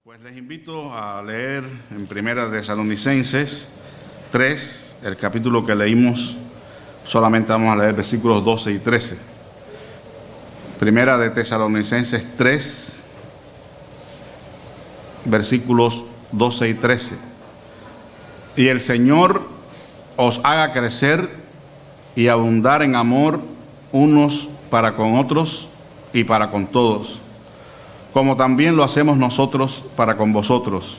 Pues les invito a leer en Primera de Tesalonicenses 3, el capítulo que leímos, solamente vamos a leer versículos 12 y 13. Primera de Tesalonicenses 3, versículos 12 y 13. Y el Señor os haga crecer y abundar en amor unos para con otros y para con todos, como también lo hacemos nosotros para con vosotros,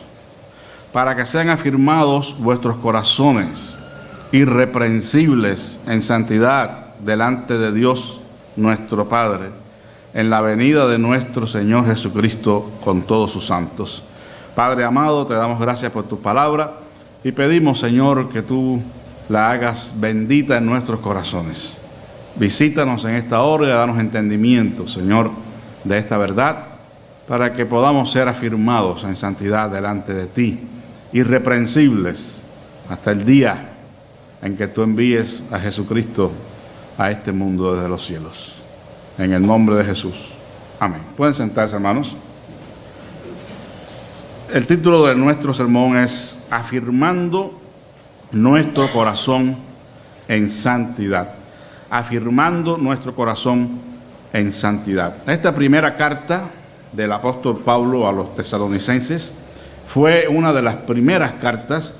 para que sean afirmados vuestros corazones, irreprensibles en santidad delante de Dios nuestro Padre, en la venida de nuestro Señor Jesucristo con todos sus santos. Padre amado, te damos gracias por tu palabra y pedimos, Señor, que tú la hagas bendita en nuestros corazones. Visítanos en esta hora y danos entendimiento, Señor, de esta verdad, para que podamos ser afirmados en santidad delante de ti, irreprensibles hasta el día en que tú envíes a Jesucristo a este mundo desde los cielos. En el nombre de Jesús. Amén. Pueden sentarse, hermanos. El título de nuestro sermón es Afirmando nuestro corazón en santidad. Afirmando nuestro corazón en santidad. Esta primera carta del apóstol Pablo a los tesalonicenses fue una de las primeras cartas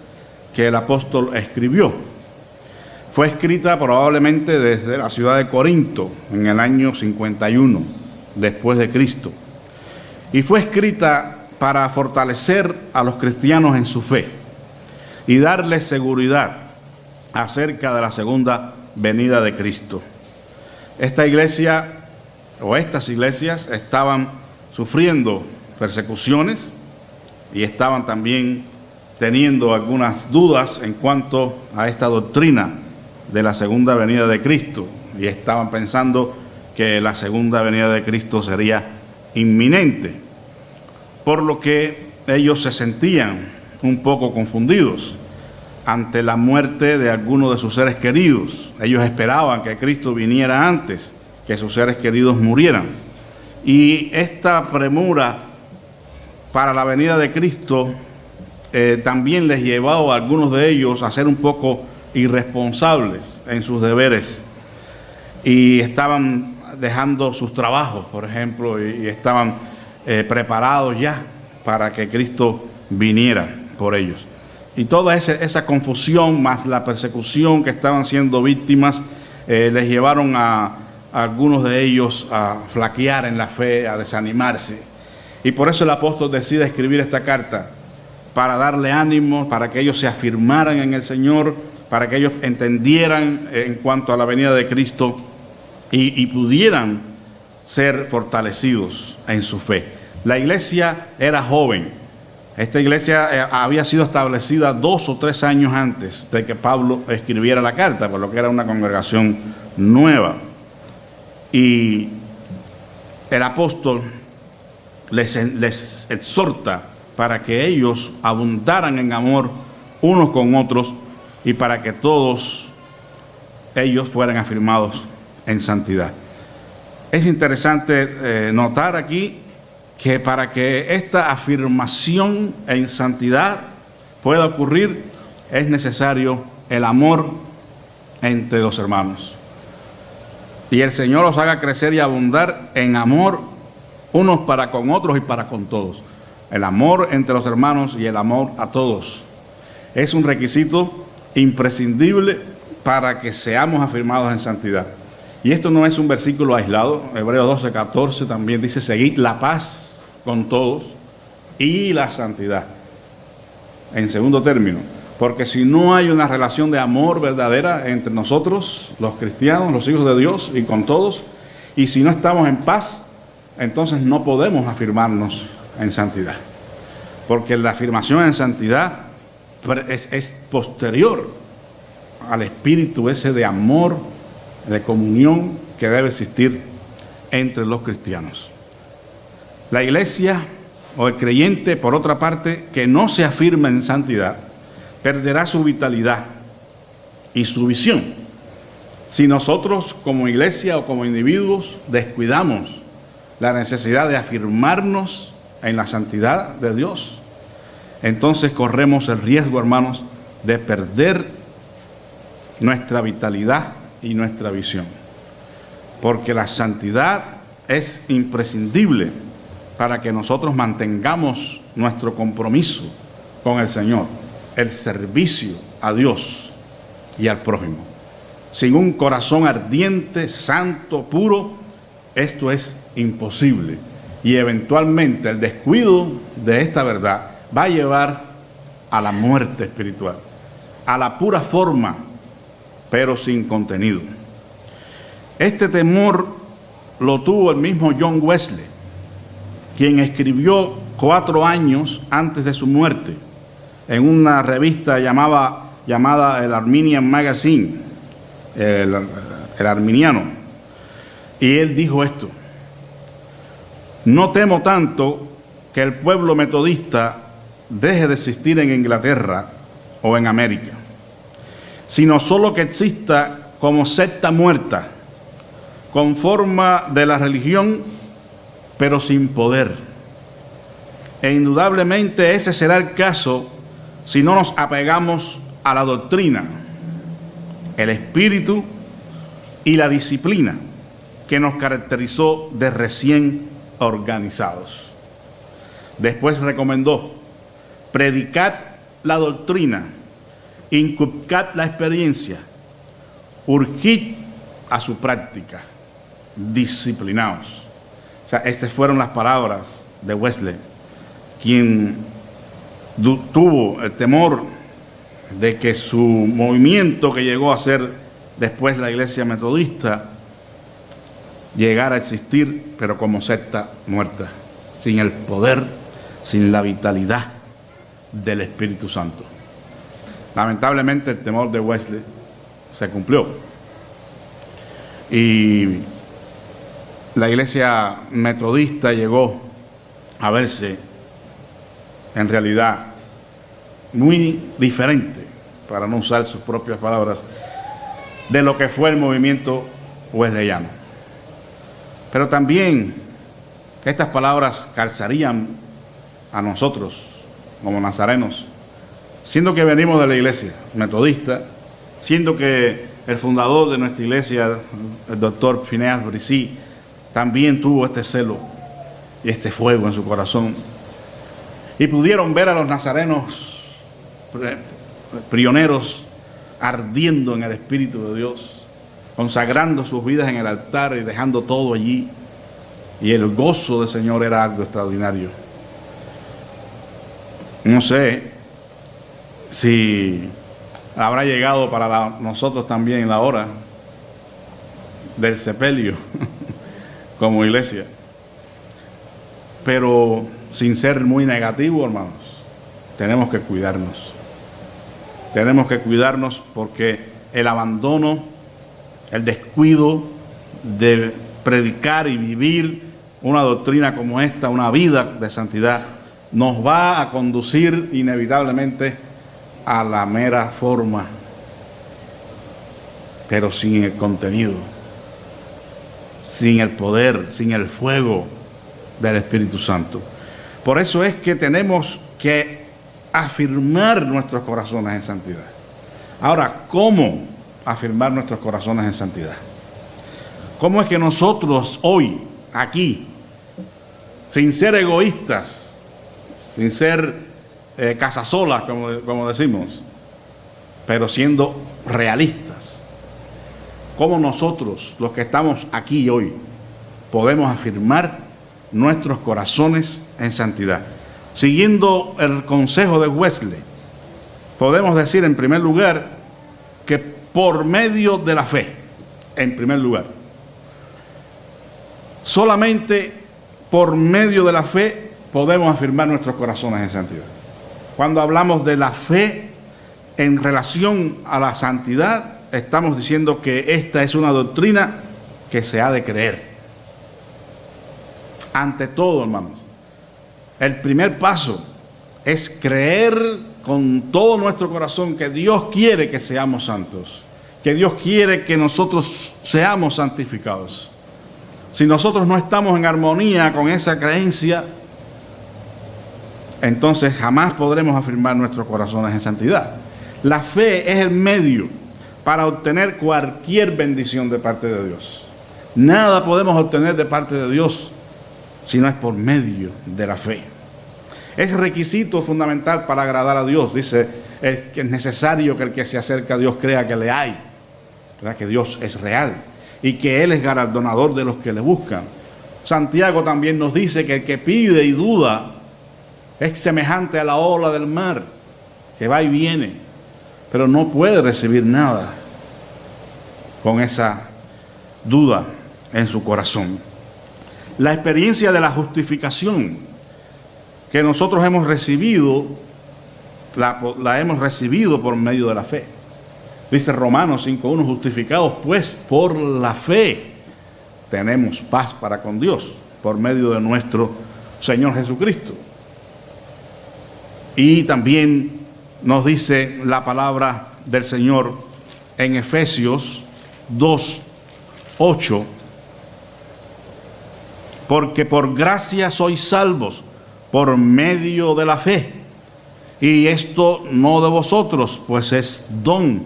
que el apóstol escribió. Fue escrita probablemente desde la ciudad de Corinto en el año 51 después de Cristo, y fue escrita para fortalecer a los cristianos en su fe y darles seguridad acerca de la segunda venida de Cristo. Esta iglesia o estas iglesias estaban sufriendo persecuciones y estaban también teniendo algunas dudas en cuanto a esta doctrina de la segunda venida de Cristo, y estaban pensando que la segunda venida de Cristo sería inminente, por lo que ellos se sentían un poco confundidos ante la muerte de algunos de sus seres queridos. Ellos esperaban que Cristo viniera antes que sus seres queridos murieran. Y esta premura para la venida de Cristo también les llevó a algunos de ellos a ser un poco irresponsables en sus deberes, y estaban dejando sus trabajos, por ejemplo, y estaban preparados ya para que Cristo viniera por ellos. Y toda esa confusión más la persecución que estaban siendo víctimas les llevaron a algunos de ellos a flaquear en la fe, a desanimarse. Y por eso el apóstol decide escribir esta carta, para darle ánimo, para que ellos se afirmaran en el Señor, para que ellos entendieran en cuanto a la venida de Cristo y pudieran ser fortalecidos en su fe. La iglesia era joven. Esta iglesia había sido establecida 2 o 3 años antes de que Pablo escribiera la carta, por lo que era una congregación nueva. Y el apóstol les exhorta para que ellos abundaran en amor unos con otros y para que todos ellos fueran afirmados en santidad. Es interesante notar aquí que para que esta afirmación en santidad pueda ocurrir es necesario el amor entre los hermanos. Y el Señor os haga crecer y abundar en amor unos para con otros y para con todos. El amor entre los hermanos y el amor a todos es un requisito imprescindible para que seamos afirmados en santidad. Y esto no es un versículo aislado. Hebreos 12:14 también dice: seguid la paz con todos y la santidad. En segundo término, porque si no hay una relación de amor verdadera entre nosotros, los cristianos, los hijos de Dios, y con todos, y si no estamos en paz, entonces no podemos afirmarnos en santidad. Porque la afirmación en santidad es posterior al espíritu ese de amor, de comunión que debe existir entre los cristianos. La iglesia o el creyente, por otra parte, que no se afirma en santidad, perderá su vitalidad y su visión. Si nosotros como iglesia o como individuos descuidamos la necesidad de afirmarnos en la santidad de Dios, entonces corremos el riesgo, hermanos, de perder nuestra vitalidad y nuestra visión. Porque la santidad es imprescindible para que nosotros mantengamos nuestro compromiso con el Señor, el servicio a Dios y al prójimo. Sin un corazón ardiente, santo, puro, esto es imposible. Y eventualmente el descuido de esta verdad va a llevar a la muerte espiritual, a la pura forma, pero sin contenido. Este temor lo tuvo el mismo John Wesley, quien escribió 4 años antes de su muerte en una revista llamada el Arminian Magazine, el Arminiano, y él dijo esto: no temo tanto que el pueblo metodista deje de existir en Inglaterra o en América, sino solo que exista como secta muerta, con forma de la religión, pero sin poder. E indudablemente ese será el caso si no nos apegamos a la doctrina, el espíritu y la disciplina que nos caracterizó de recién organizados. Después recomendó: predicad la doctrina, inculcad la experiencia, urgid a su práctica, disciplinaos. O sea, estas fueron las palabras de Wesley, quien tuvo el temor de que su movimiento, que llegó a ser después la Iglesia Metodista, llegara a existir, pero como secta muerta, sin el poder, sin la vitalidad del Espíritu Santo. Lamentablemente el temor de Wesley se cumplió. Y la Iglesia Metodista llegó a verse en realidad muy diferente, para no usar sus propias palabras, de lo que fue el movimiento wesleyano. Pero también estas palabras calzarían a nosotros como nazarenos, siendo que venimos de la Iglesia Metodista, siendo que el fundador de nuestra iglesia, el doctor Phineas Bresee, también tuvo este celo y este fuego en su corazón, y pudieron ver a los nazarenos pioneros ardiendo en el Espíritu de Dios, consagrando sus vidas en el altar y dejando todo allí, y el gozo del Señor era algo extraordinario. No sé si habrá llegado para nosotros también la hora del sepelio como iglesia, pero sin ser muy negativo, hermanos, tenemos que cuidarnos. Tenemos que cuidarnos porque el abandono, el descuido de predicar y vivir una doctrina como esta, una vida de santidad, nos va a conducir inevitablemente a la mera forma, pero sin el contenido, sin el poder, sin el fuego del Espíritu Santo. Por eso es que tenemos que afirmar nuestros corazones en santidad. Ahora, ¿cómo afirmar nuestros corazones en santidad? ¿Cómo es que nosotros hoy, aquí, sin ser egoístas, sin ser casasolas, como decimos, pero siendo realistas, cómo nosotros, los que estamos aquí hoy, podemos afirmar nuestros corazones en santidad? Siguiendo el consejo de Wesley, podemos decir en primer lugar que por medio de la fe, en primer lugar, solamente por medio de la fe podemos afirmar nuestros corazones en santidad. Cuando hablamos de la fe en relación a la santidad, estamos diciendo que esta es una doctrina que se ha de creer. Ante todo, hermanos, el primer paso es creer con todo nuestro corazón que Dios quiere que seamos santos, que Dios quiere que nosotros seamos santificados. Si nosotros no estamos en armonía con esa creencia, entonces jamás podremos afirmar nuestros corazones en santidad. La fe es el medio para obtener cualquier bendición de parte de Dios. Nada podemos obtener de parte de Dios si no es por medio de la fe. Es requisito fundamental para agradar a Dios. Dice que es necesario que el que se acerca a Dios crea que le hay, ¿verdad? Que Dios es real y que Él es galardonador de los que le buscan. Santiago también nos dice que el que pide y duda es semejante a la ola del mar, que va y viene, pero no puede recibir nada con esa duda en su corazón. La experiencia de la justificación que nosotros hemos recibido, la hemos recibido por medio de la fe. Dice Romanos 5:1, justificados pues por la fe, tenemos paz para con Dios, por medio de nuestro Señor Jesucristo. Y también nos dice la palabra del Señor en Efesios 2:8, porque por gracia sois salvos por medio de la fe, y esto no de vosotros, pues es don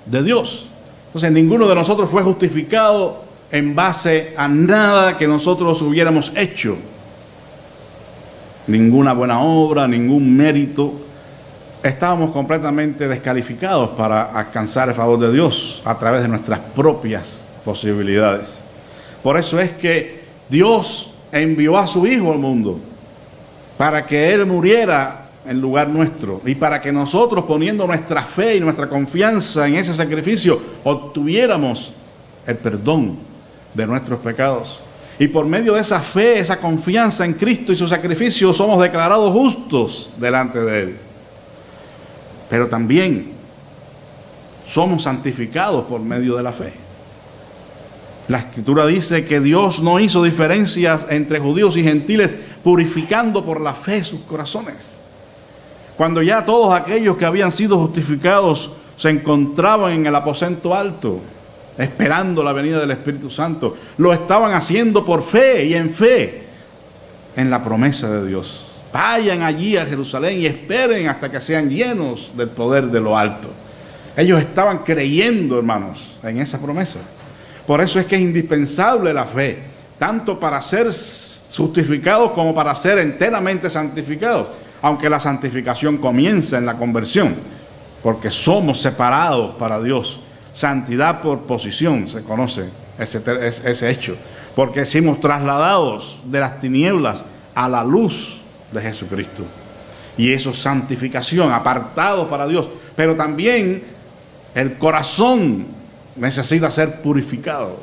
de Dios. Entonces ninguno de nosotros fue justificado en base a nada que nosotros hubiéramos hecho, ninguna buena obra, ningún mérito. Estábamos completamente descalificados para alcanzar el favor de Dios a través de nuestras propias posibilidades. Por eso es que Dios envió a su Hijo al mundo, para que Él muriera en lugar nuestro y para que nosotros, poniendo nuestra fe y nuestra confianza en ese sacrificio, obtuviéramos el perdón de nuestros pecados. Y por medio de esa fe, esa confianza en Cristo y su sacrificio, somos declarados justos delante de Él. Pero también somos santificados por medio de la fe. La Escritura dice que Dios no hizo diferencias entre judíos y gentiles, purificando por la fe sus corazones. Cuando ya todos aquellos que habían sido justificados se encontraban en el aposento alto, esperando la venida del Espíritu Santo, lo estaban haciendo por fe y en fe en la promesa de Dios. Vayan allí a Jerusalén y esperen hasta que sean llenos del poder de lo alto. Ellos estaban creyendo, hermanos, en esa promesa. Por eso es que es indispensable la fe, tanto para ser justificados como para ser enteramente santificados, aunque la santificación comienza en la conversión, porque somos separados para Dios. Santidad por posición, se conoce ese hecho, porque somos trasladados de las tinieblas a la luz de Jesucristo. Y eso es santificación, apartados para Dios. Pero también el corazón necesita ser purificado,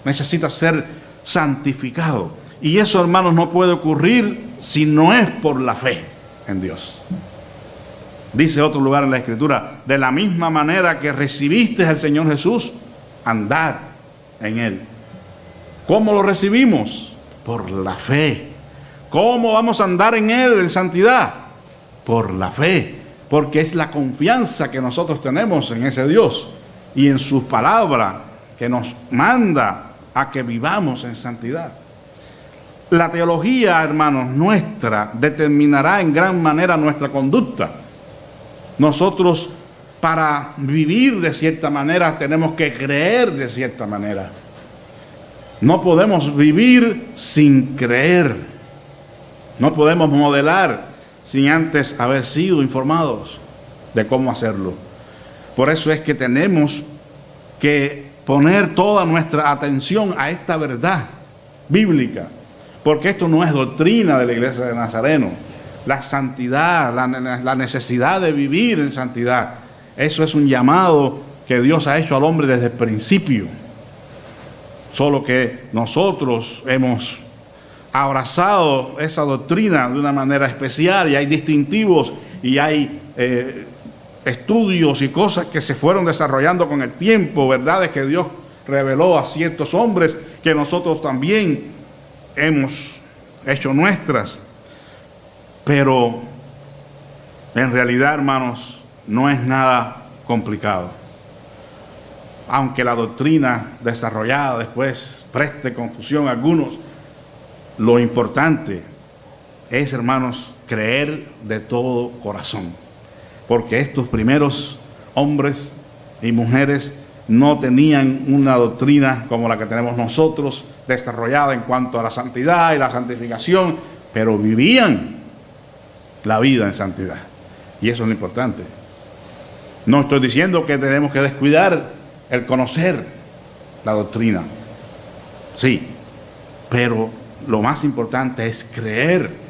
necesita ser santificado. Y eso, hermanos, no puede ocurrir si no es por la fe en Dios. Dice otro lugar en la Escritura, de la misma manera que recibiste al Señor Jesús, andad en Él. ¿Cómo lo recibimos? Por la fe. ¿Cómo vamos a andar en Él en santidad? Por la fe, porque es la confianza que nosotros tenemos en ese Dios y en su palabra que nos manda a que vivamos en santidad. La teología, hermanos, nuestra determinará en gran manera nuestra conducta. Nosotros, para vivir de cierta manera, tenemos que creer de cierta manera. No podemos vivir sin creer. No podemos modelar sin antes haber sido informados de cómo hacerlo. Por eso es que tenemos que poner toda nuestra atención a esta verdad bíblica, porque esto no es doctrina de la Iglesia de Nazareno. La santidad, la necesidad de vivir en santidad, eso es un llamado que Dios ha hecho al hombre desde el principio. Solo que nosotros hemos abrazado esa doctrina de una manera especial, y hay distintivos y hay estudios y cosas que se fueron desarrollando con el tiempo, verdades que Dios reveló a ciertos hombres que nosotros también hemos hecho nuestras. Pero en realidad, hermanos, no es nada complicado. Aunque la doctrina desarrollada después preste confusión a algunos, lo importante es, hermanos, creer de todo corazón. Porque estos primeros hombres y mujeres no tenían una doctrina como la que tenemos nosotros, desarrollada en cuanto a la santidad y la santificación, pero vivían la vida en santidad. Y eso es lo importante. No estoy diciendo que tenemos que descuidar el conocer la doctrina. Sí, pero lo más importante es creer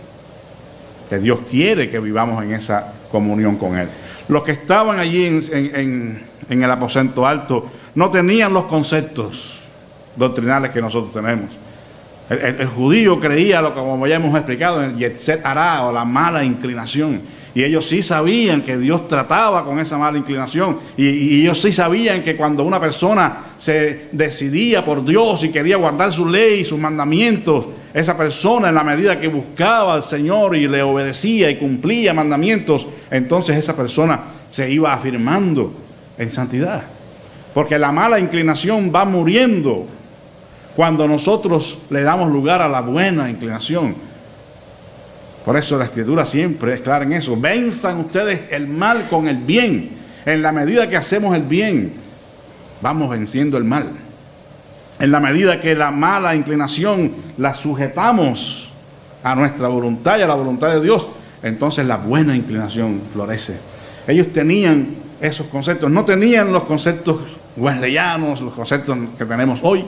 que Dios quiere que vivamos en esa comunión con Él. Los que estaban allí en el aposento alto no tenían los conceptos doctrinales que nosotros tenemos. El judío creía, como ya hemos explicado, en el Yetzer Hará, o la mala inclinación. Y ellos sí sabían que Dios trataba con esa mala inclinación. Y ellos sí sabían que cuando una persona se decidía por Dios y quería guardar su ley y sus mandamientos, esa persona, en la medida que buscaba al Señor y le obedecía y cumplía mandamientos, entonces esa persona se iba afirmando en santidad. Porque la mala inclinación va muriendo cuando nosotros le damos lugar a la buena inclinación. Por eso la Escritura siempre es clara en eso. Venzan ustedes el mal con el bien. En la medida que hacemos el bien, vamos venciendo el mal. En la medida que la mala inclinación la sujetamos a nuestra voluntad y a la voluntad de Dios, entonces la buena inclinación florece. Ellos tenían esos conceptos. No tenían los conceptos wesleyanos, los conceptos que tenemos hoy,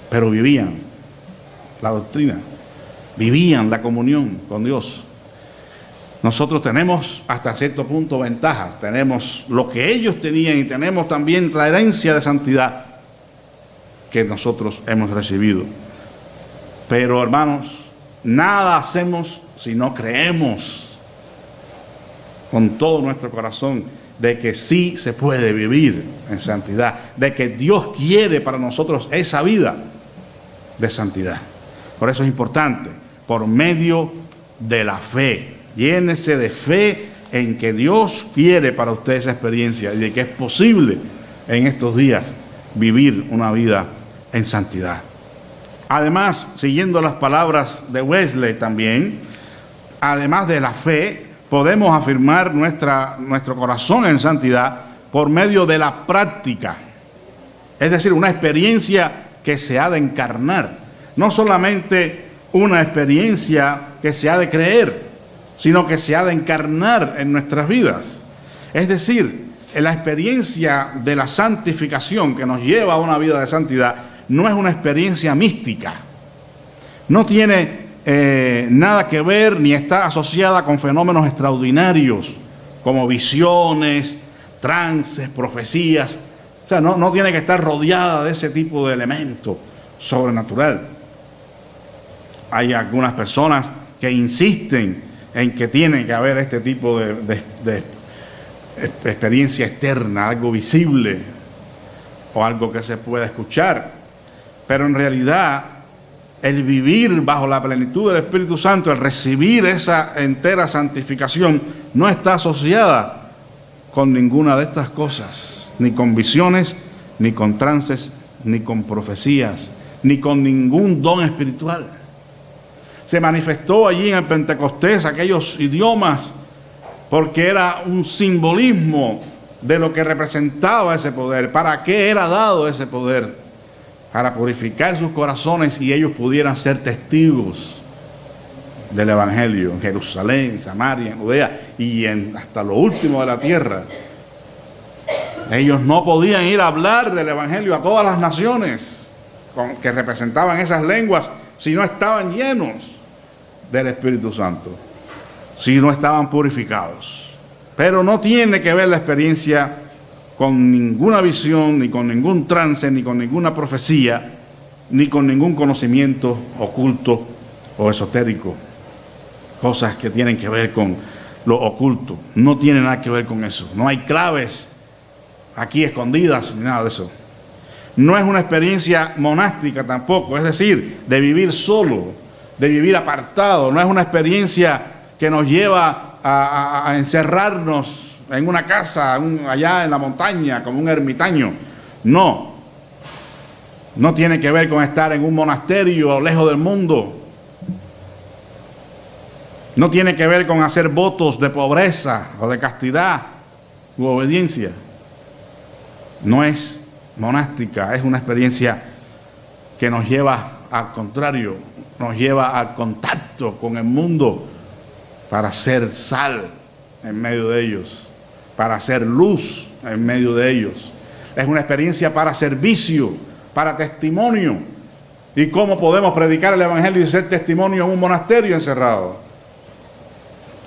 pero vivían la doctrina. Vivían la comunión con Dios. Nosotros tenemos hasta cierto punto ventajas. Tenemos lo que ellos tenían y tenemos también la herencia de santidad que nosotros hemos recibido. Pero hermanos, nada hacemos si no creemos con todo nuestro corazón de que sí se puede vivir en santidad, de que Dios quiere para nosotros esa vida de santidad. Por eso es importante, por medio de la fe. Llénese de fe en que Dios quiere para usted esa experiencia y de que es posible en estos días vivir una vida en santidad. Además, siguiendo las palabras de Wesley también, además de la fe, podemos afirmar nuestro corazón en santidad por medio de la práctica. Es decir, una experiencia que se ha de encarnar. No solamente una experiencia que se ha de creer, sino que se ha de encarnar en nuestras vidas. Es decir, la experiencia de la santificación que nos lleva a una vida de santidad no es una experiencia mística. No tiene nada que ver ni está asociada con fenómenos extraordinarios como visiones, trances, profecías. O sea, no tiene que estar rodeada de ese tipo de elemento sobrenatural. Hay algunas personas que insisten en que tiene que haber este tipo de experiencia externa, algo visible o algo que se pueda escuchar. Pero en realidad, el vivir bajo la plenitud del Espíritu Santo, el recibir esa entera santificación, no está asociada con ninguna de estas cosas, ni con visiones, ni con trances, ni con profecías, ni con ningún don espiritual. Se manifestó allí en el Pentecostés aquellos idiomas porque era un simbolismo de lo que representaba ese poder. ¿Para qué era dado ese poder? Para purificar sus corazones y ellos pudieran ser testigos del Evangelio en Jerusalén, en Samaria, en Judea y hasta lo último de la tierra. Ellos no podían ir a hablar del Evangelio a todas las naciones que representaban esas lenguas si no estaban llenos del Espíritu Santo, si no estaban purificados. Pero no tiene que ver la experiencia con ninguna visión, ni con ningún trance, ni con ninguna profecía, ni con ningún conocimiento oculto o esotérico. Cosas que tienen que ver con lo oculto. No tiene nada que ver con eso. No hay claves aquí escondidas, ni nada de eso. No es una experiencia monástica tampoco, es decir, de vivir solo, de vivir apartado. No es una experiencia que nos lleva a encerrarnos en una casa, allá en la montaña, como un ermitaño. No tiene que ver con estar en un monasterio lejos del mundo. No tiene que ver con hacer votos de pobreza o de castidad u obediencia. No es monástica, es una experiencia que nos lleva al contrario, nos lleva al contacto con el mundo para ser sal en medio de ellos, para ser luz en medio de ellos. Es una experiencia para servicio, para testimonio. ¿Y cómo podemos predicar el evangelio y ser testimonio en un monasterio encerrado?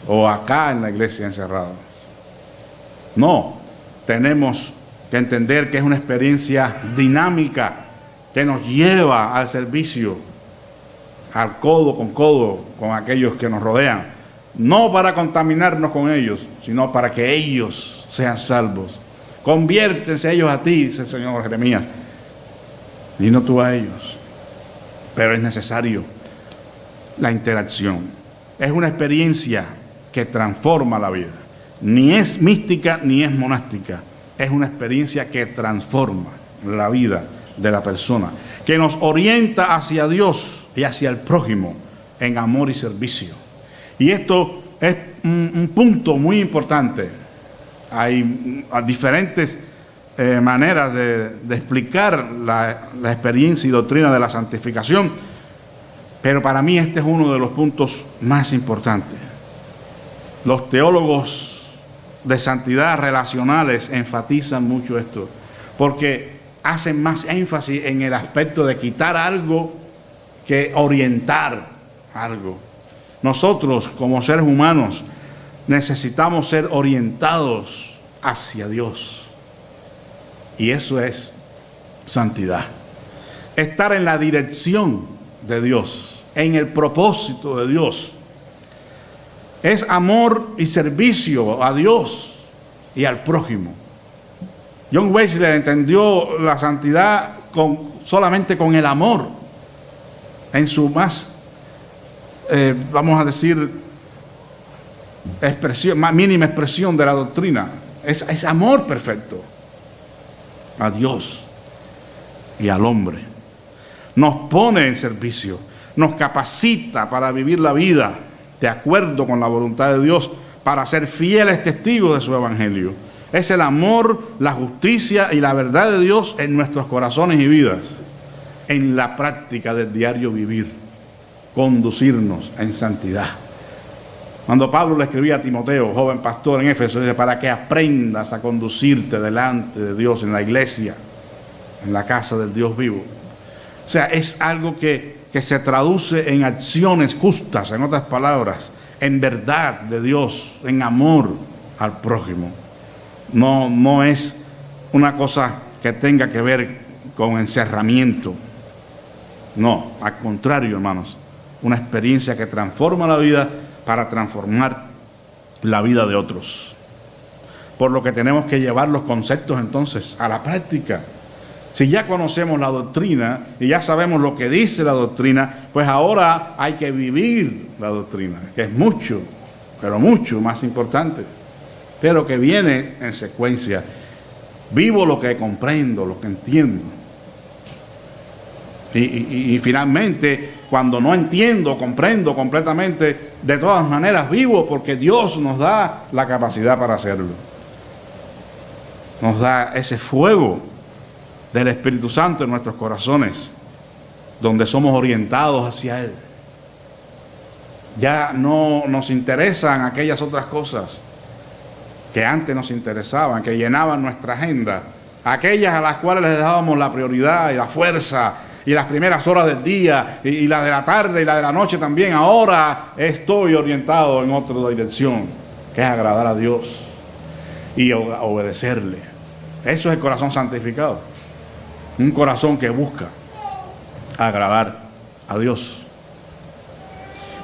O acá en la iglesia encerrado. No, tenemos que entender que es una experiencia dinámica que nos lleva al servicio, al codo con aquellos que nos rodean. No para contaminarnos con ellos, sino para que ellos sean salvos. Conviértense ellos a ti, dice el Señor Jeremías, y no tú a ellos. Pero es necesario la interacción. Es una experiencia que transforma la vida. Ni es mística ni es monástica. Es una experiencia que transforma la vida de la persona, que nos orienta hacia Dios y hacia el prójimo en amor y servicio. Y esto es un punto muy importante. Hay diferentes maneras de explicar la experiencia y doctrina de la santificación, pero para mí este es uno de los puntos más importantes. Los teólogos de santidad relacionales enfatizan mucho esto, porque hacen más énfasis en el aspecto de quitar algo que orientar algo. Nosotros, como seres humanos, necesitamos ser orientados hacia Dios. Y eso es santidad. Estar en la dirección de Dios, en el propósito de Dios. Es amor y servicio a Dios y al prójimo. John Wesley entendió la santidad solamente con el amor, en su más, vamos a decir, más mínima expresión de la doctrina. Es amor perfecto a Dios y al hombre. Nos pone en servicio, nos capacita para vivir la vida de acuerdo con la voluntad de Dios, para ser fieles testigos de su evangelio. Es el amor, la justicia y la verdad de Dios en nuestros corazones y vidas, en la práctica del diario vivir, conducirnos en santidad. Cuando Pablo le escribía a Timoteo, joven pastor en Éfeso, dice, para que aprendas a conducirte delante de Dios en la iglesia, en la casa del Dios vivo. O sea, es algo que se traduce en acciones justas, en otras palabras, en verdad de Dios, en amor al prójimo. No es una cosa que tenga que ver con encerramiento. No, al contrario, hermanos, una experiencia que transforma la vida para transformar la vida de otros. Por lo que tenemos que llevar los conceptos entonces a la práctica. Si ya conocemos la doctrina y ya sabemos lo que dice la doctrina, pues ahora hay que vivir la doctrina, que es mucho, pero mucho más importante, pero que viene en secuencia. Vivo lo que comprendo, lo que entiendo. Y finalmente, cuando no entiendo, comprendo completamente, de todas maneras vivo, porque Dios nos da la capacidad para hacerlo. Nos da ese fuego del Espíritu Santo en nuestros corazones, donde somos orientados hacia Él. Ya no nos interesan aquellas otras cosas que antes nos interesaban, que llenaban nuestra agenda, aquellas a las cuales les dábamos la prioridad y la fuerza, y las primeras horas del día, y la de la tarde y la de la noche también. Ahora estoy orientado en otra dirección, que es agradar a Dios y obedecerle. Eso es el corazón santificado. Un corazón que busca agradar a Dios.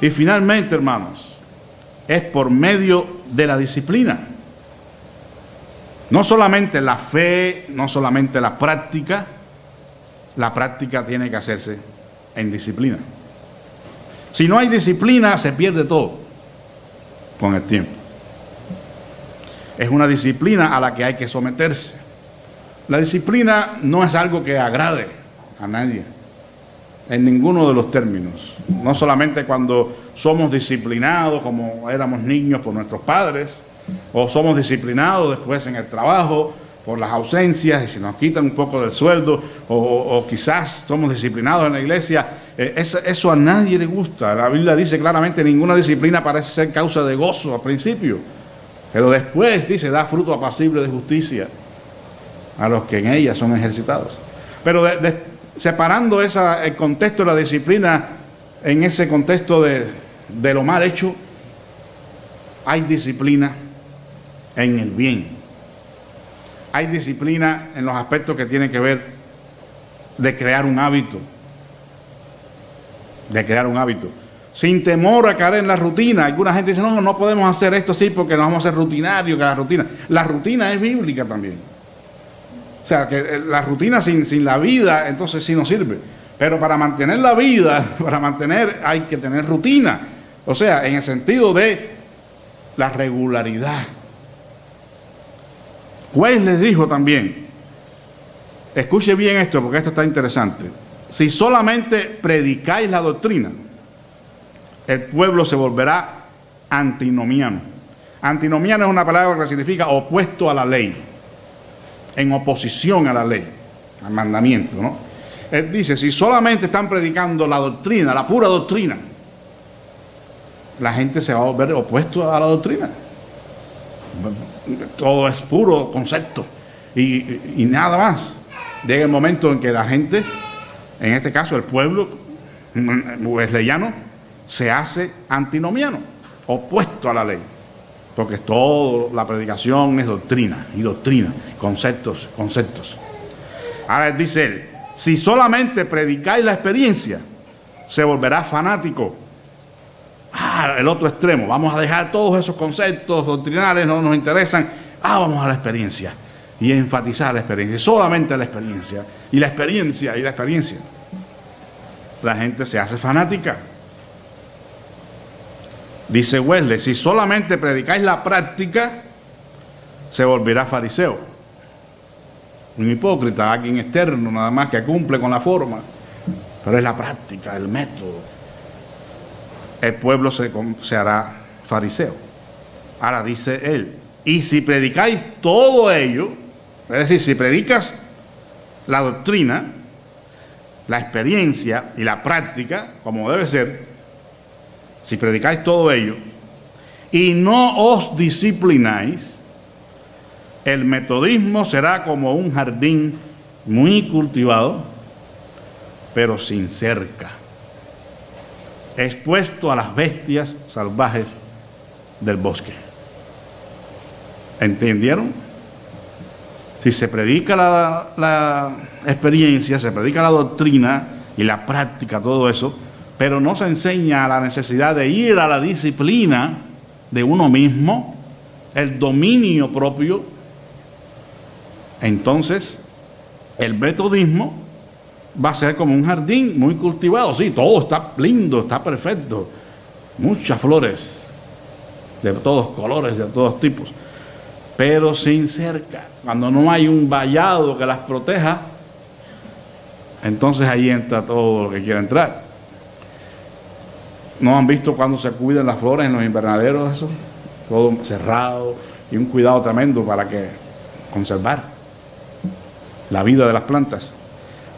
Y finalmente, hermanos, es por medio de la disciplina. No solamente la fe, no solamente la práctica tiene que hacerse en disciplina. Si no hay disciplina, se pierde todo con el tiempo. Es una disciplina a la que hay que someterse. La disciplina no es algo que agrade a nadie, en ninguno de los términos. No solamente cuando somos disciplinados como éramos niños por nuestros padres, o somos disciplinados después en el trabajo por las ausencias y si nos quitan un poco del sueldo, o quizás somos disciplinados en la iglesia. Eso a nadie le gusta. La Biblia dice claramente: ninguna disciplina parece ser causa de gozo al principio, pero después dice: da fruto apacible de justicia a los que en ella son ejercitados. Pero separando el contexto de la disciplina en ese contexto de lo mal hecho, hay disciplina en el bien. Hay disciplina en los aspectos que tienen que ver de crear un hábito. De crear un hábito. Sin temor a caer en la rutina. Alguna gente dice: no podemos hacer esto así porque nos vamos a hacer rutinarios cada rutina. La rutina es bíblica también. O sea, que la rutina sin la vida, entonces sí nos sirve. Pero para mantener la vida, hay que tener rutina. O sea, en el sentido de la regularidad. Juez les dijo también, escuche bien esto porque esto está interesante: si solamente predicáis la doctrina, el pueblo se volverá antinomiano. Antinomiano es una palabra que significa opuesto a la ley, en oposición a la ley, al mandamiento, ¿no? Él dice: si solamente están predicando la doctrina, la pura doctrina, la gente se va a volver opuesto a la doctrina. Todo es puro concepto y nada más. Llega el momento en que la gente, en este caso el pueblo wesleyano, se hace antinomiano, opuesto a la ley, porque toda la predicación es doctrina y doctrina, conceptos. Ahora dice él: si solamente predicáis la experiencia, se volverá fanático. El otro extremo: vamos a dejar todos esos conceptos doctrinales, no nos interesan, vamos a la experiencia y enfatizar la experiencia, solamente la experiencia, y la experiencia. La gente se hace fanática. Dice Wesley: si solamente predicáis la práctica, se volverá fariseo, un hipócrita, alguien externo nada más que cumple con la forma, pero es la práctica, el método. El pueblo se hará fariseo. Ahora dice él: y si predicáis todo ello, es decir, si predicas la doctrina, la experiencia y la práctica, como debe ser, si predicáis todo ello y no os disciplináis, el metodismo será como un jardín muy cultivado, pero sin cerca, expuesto a las bestias salvajes del bosque. ¿Entendieron? Si se predica la experiencia, se predica la doctrina y la práctica, todo eso, pero no se enseña la necesidad de ir a la disciplina de uno mismo, el dominio propio, entonces el metodismo va a ser como un jardín muy cultivado. Sí, todo está lindo, está perfecto, muchas flores de todos colores, de todos tipos, pero sin cerca. Cuando no hay un vallado que las proteja, entonces ahí entra todo lo que quiera entrar. ¿No han visto cuando se cuidan las flores en los invernaderos? Eso, todo cerrado y un cuidado tremendo para conservar la vida de las plantas.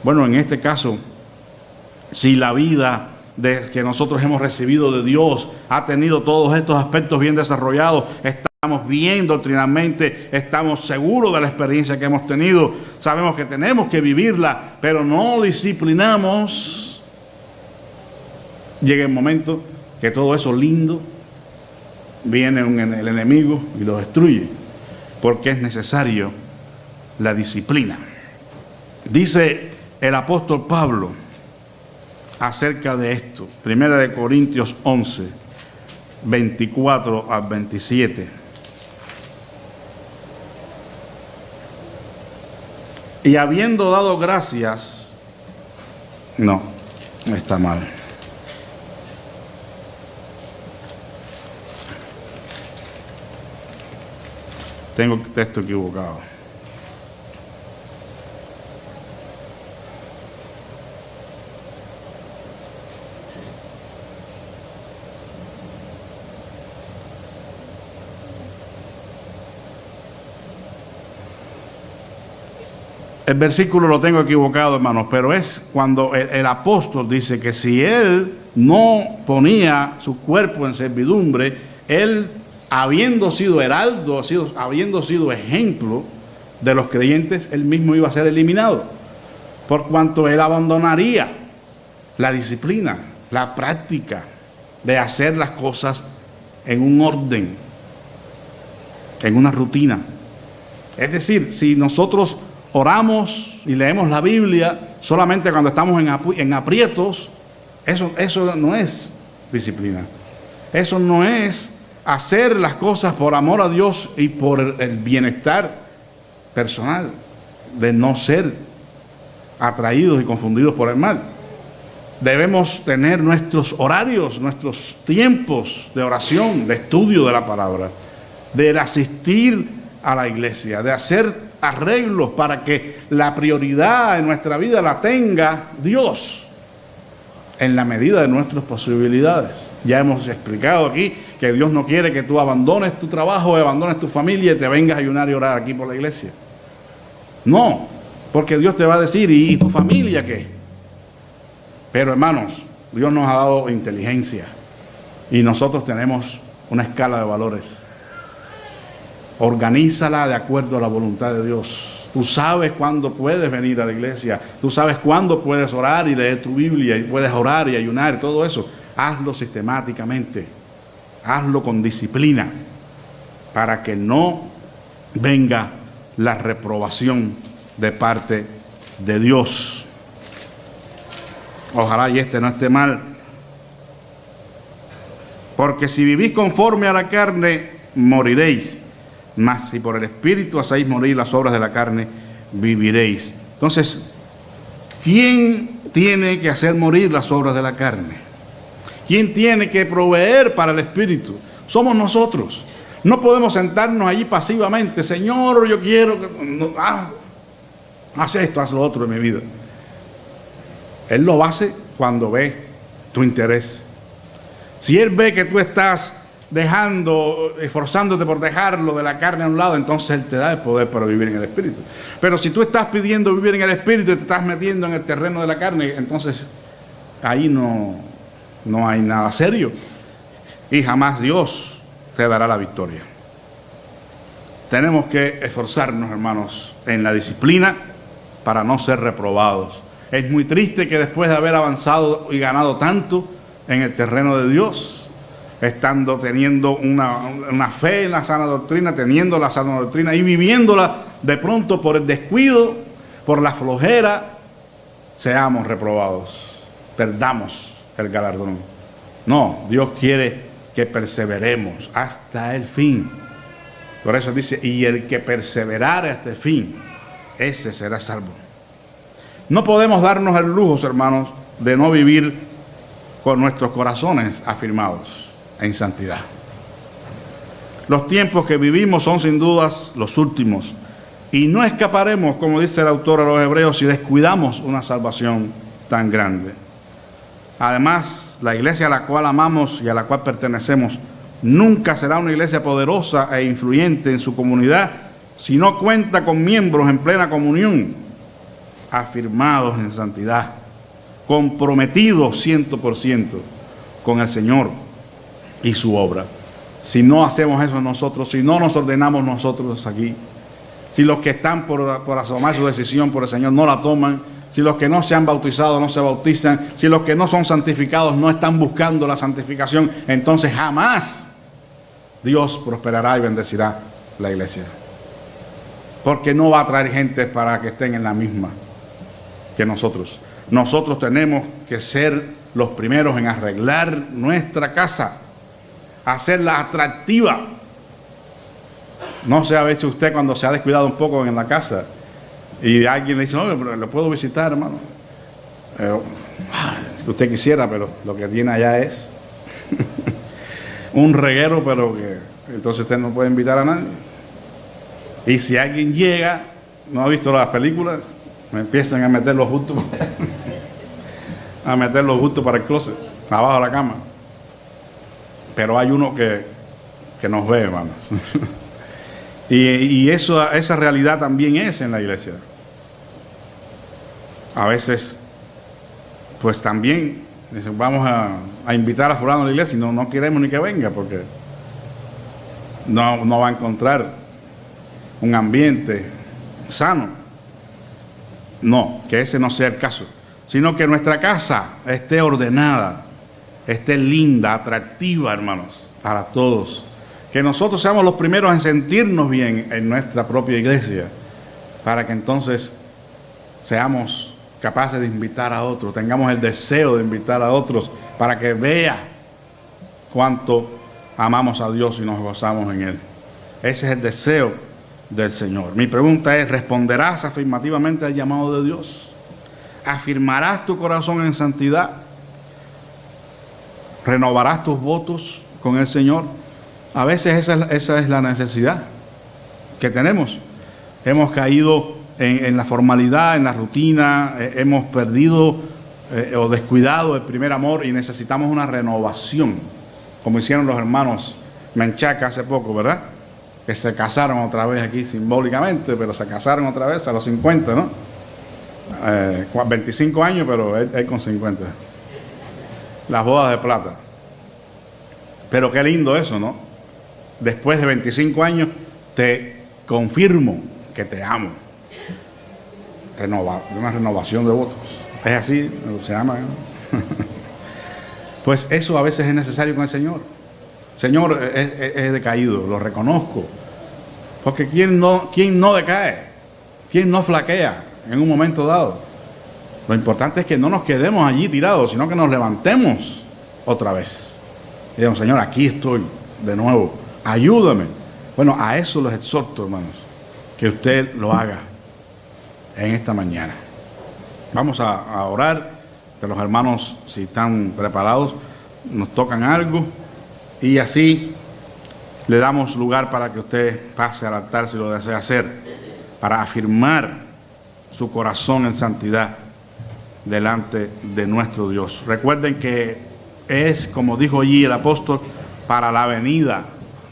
Bueno, en este caso, si la vida que nosotros hemos recibido de Dios ha tenido todos estos aspectos bien desarrollados, estamos bien doctrinalmente, estamos seguros de la experiencia que hemos tenido, sabemos que tenemos que vivirla, pero no disciplinamos, llega el momento que todo eso lindo viene el enemigo y lo destruye, porque es necesario la disciplina. Dice el apóstol Pablo acerca de esto, 1 Corintios 11, 24 al 27. Y habiendo dado gracias, no está mal. Tengo el texto equivocado. El versículo lo tengo equivocado, hermanos, pero es cuando el apóstol dice que si él no ponía su cuerpo en servidumbre, él, habiendo sido heraldo, habiendo sido ejemplo de los creyentes, él mismo iba a ser eliminado, por cuanto él abandonaría la disciplina, la práctica de hacer las cosas en un orden, en una rutina. Es decir, si nosotros oramos y leemos la Biblia solamente cuando estamos en aprietos, eso no es disciplina. Eso no es hacer las cosas por amor a Dios y por el bienestar personal, de no ser atraídos y confundidos por el mal. Debemos tener nuestros horarios, nuestros tiempos de oración, de estudio de la palabra, de asistir a la iglesia, de hacer arreglos para que la prioridad en nuestra vida la tenga Dios en la medida de nuestras posibilidades. Ya hemos explicado aquí que Dios no quiere que tú abandones tu trabajo, abandones tu familia y te vengas a ayunar y orar aquí por la iglesia. No, porque Dios te va a decir, ¿y tu familia qué? Pero hermanos, Dios nos ha dado inteligencia y nosotros tenemos una escala de valores. Organízala de acuerdo a la voluntad de Dios. Tú sabes cuándo puedes venir a la iglesia, tú sabes cuándo puedes orar y leer tu Biblia, y puedes orar y ayunar, todo eso. Hazlo sistemáticamente, hazlo con disciplina, para que no venga la reprobación de parte de Dios. Ojalá y no esté mal. Porque si vivís conforme a la carne, moriréis. Mas si por el Espíritu hacéis morir las obras de la carne, viviréis. Entonces, ¿quién tiene que hacer morir las obras de la carne? ¿Quién tiene que proveer para el Espíritu? Somos nosotros. No podemos sentarnos allí pasivamente. Señor, yo quiero que... haz esto, haz lo otro en mi vida. Él lo hace cuando ve tu interés. Si Él ve que tú estás esforzándote por dejarlo de la carne a un lado, entonces Él te da el poder para vivir en el Espíritu. Pero si tú estás pidiendo vivir en el Espíritu y te estás metiendo en el terreno de la carne, entonces ahí no hay nada serio. Y jamás Dios te dará la victoria. Tenemos que esforzarnos, hermanos, en la disciplina para no ser reprobados. Es muy triste que después de haber avanzado y ganado tanto en el terreno de Dios, teniendo una fe en la sana doctrina, teniendo la sana doctrina y viviéndola, de pronto por el descuido, por la flojera, seamos reprobados, perdamos el galardón. No, Dios quiere que perseveremos hasta el fin. Por eso dice, y el que perseverare hasta el fin, ese será salvo. No podemos darnos el lujo, hermanos, de no vivir con nuestros corazones afirmados en santidad. Los tiempos que vivimos son sin dudas los últimos y no escaparemos, como dice el autor a los Hebreos, si descuidamos una salvación tan grande. Además, la iglesia a la cual amamos y a la cual pertenecemos nunca será una iglesia poderosa e influyente en su comunidad si no cuenta con miembros en plena comunión, afirmados en santidad, comprometidos 100% con el Señor y su obra. Si no hacemos eso nosotros, si no nos ordenamos nosotros aquí, si los que están por asomar su decisión por el Señor no la toman, si los que no se han bautizado no se bautizan, si los que no son santificados no están buscando la santificación, entonces jamás Dios prosperará y bendecirá la iglesia. Porque no va a traer gente para que estén en la misma que nosotros. Nosotros tenemos que ser los primeros en arreglar nuestra casa, hacerla atractiva. No sé, a veces usted cuando se ha descuidado un poco en la casa y alguien le dice, no, pero lo puedo visitar, hermano. Si usted quisiera, pero lo que tiene allá es un reguero, pero que entonces usted no puede invitar a nadie. Y si alguien llega, no ha visto las películas, me empiezan a meterlo justo para el closet, abajo de la cama. Pero hay uno que nos ve, hermanos. esa realidad también es en la iglesia. A veces, pues también dicen, vamos a invitar a fulano a la iglesia y no queremos ni que venga porque no va a encontrar un ambiente sano. No, que ese no sea el caso, sino que nuestra casa esté ordenada, esté linda, atractiva, hermanos, para todos. Que nosotros seamos los primeros en sentirnos bien en nuestra propia iglesia, para que entonces seamos capaces de invitar a otros, tengamos el deseo de invitar a otros, para que vea cuánto amamos a Dios y nos gozamos en Él. Ese es el deseo del Señor. Mi pregunta es, ¿responderás afirmativamente al llamado de Dios? ¿Afirmarás tu corazón en santidad? ¿Renovarás tus votos con el Señor? A veces esa es la necesidad que tenemos. Hemos caído en la formalidad, en la rutina, hemos perdido o descuidado el primer amor y necesitamos una renovación, como hicieron los hermanos Menchaca hace poco, ¿verdad? Que se casaron otra vez aquí simbólicamente, pero se casaron otra vez a los 50, ¿no? 25 años, pero él con 50. Las bodas de plata. Pero qué lindo eso, ¿no? Después de 25 años te confirmo que te amo. Una renovación de votos. Es así, se llama, ¿no? Pues eso a veces es necesario con el Señor. Señor, he decaído, lo reconozco. Porque ¿quién no decae? ¿Quién no flaquea en un momento dado? Lo importante es que no nos quedemos allí tirados, sino que nos levantemos otra vez. Y digamos, Señor, aquí estoy de nuevo, ayúdame. Bueno, a eso los exhorto, hermanos, que usted lo haga en esta mañana. Vamos a orar. De los hermanos, si están preparados, nos tocan algo y así le damos lugar para que usted pase al altar si lo desea hacer, para afirmar su corazón en santidad delante de nuestro Dios. Recuerden que es, como dijo allí el apóstol, para la venida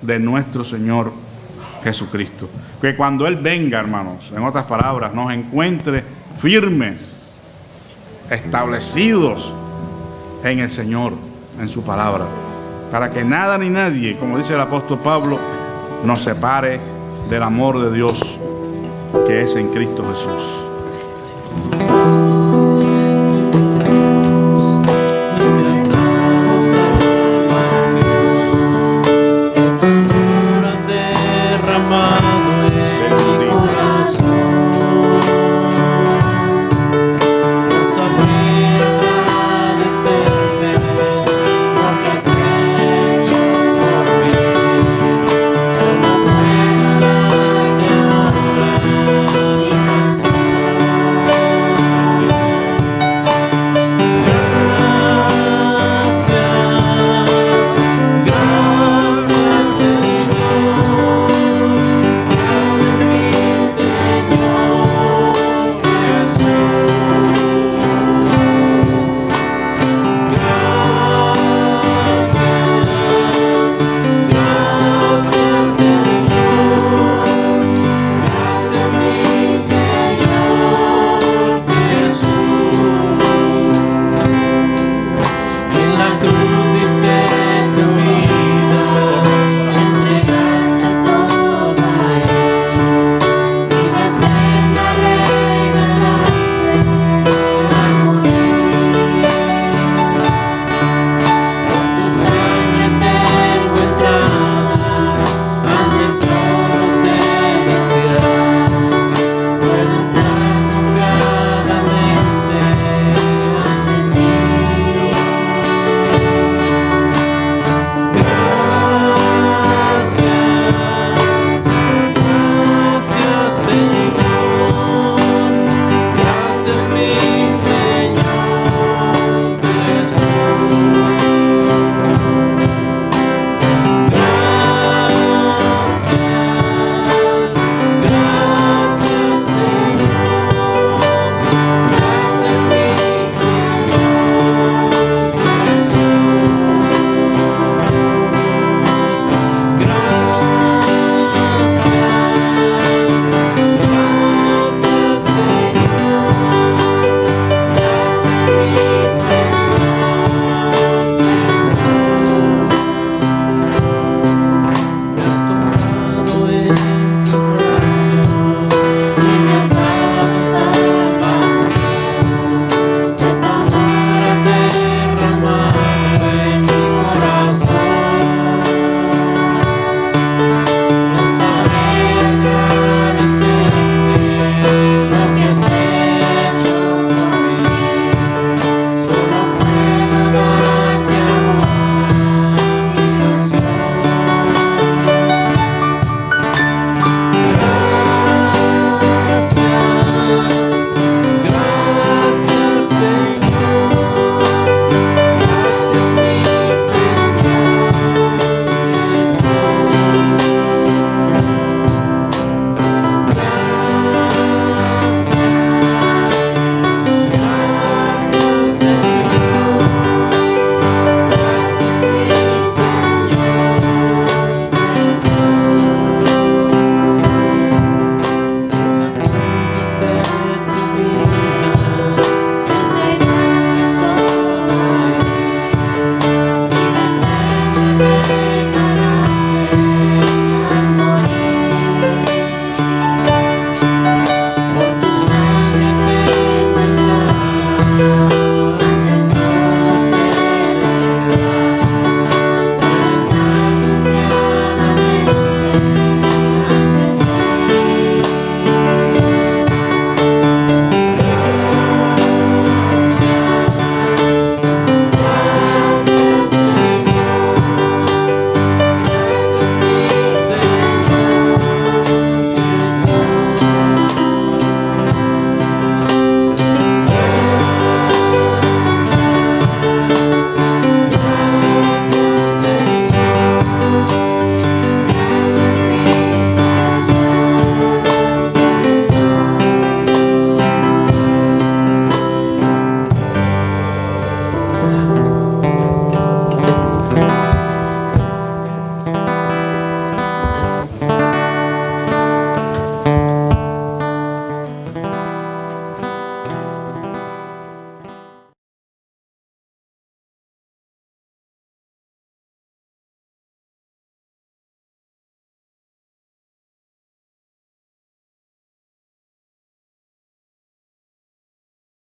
de nuestro Señor Jesucristo. Que cuando Él venga, hermanos, en otras palabras, nos encuentre firmes, establecidos en el Señor, en su palabra, para que nada ni nadie, como dice el apóstol Pablo, nos separe del amor de Dios que es en Cristo Jesús. Derramado en mi corazón.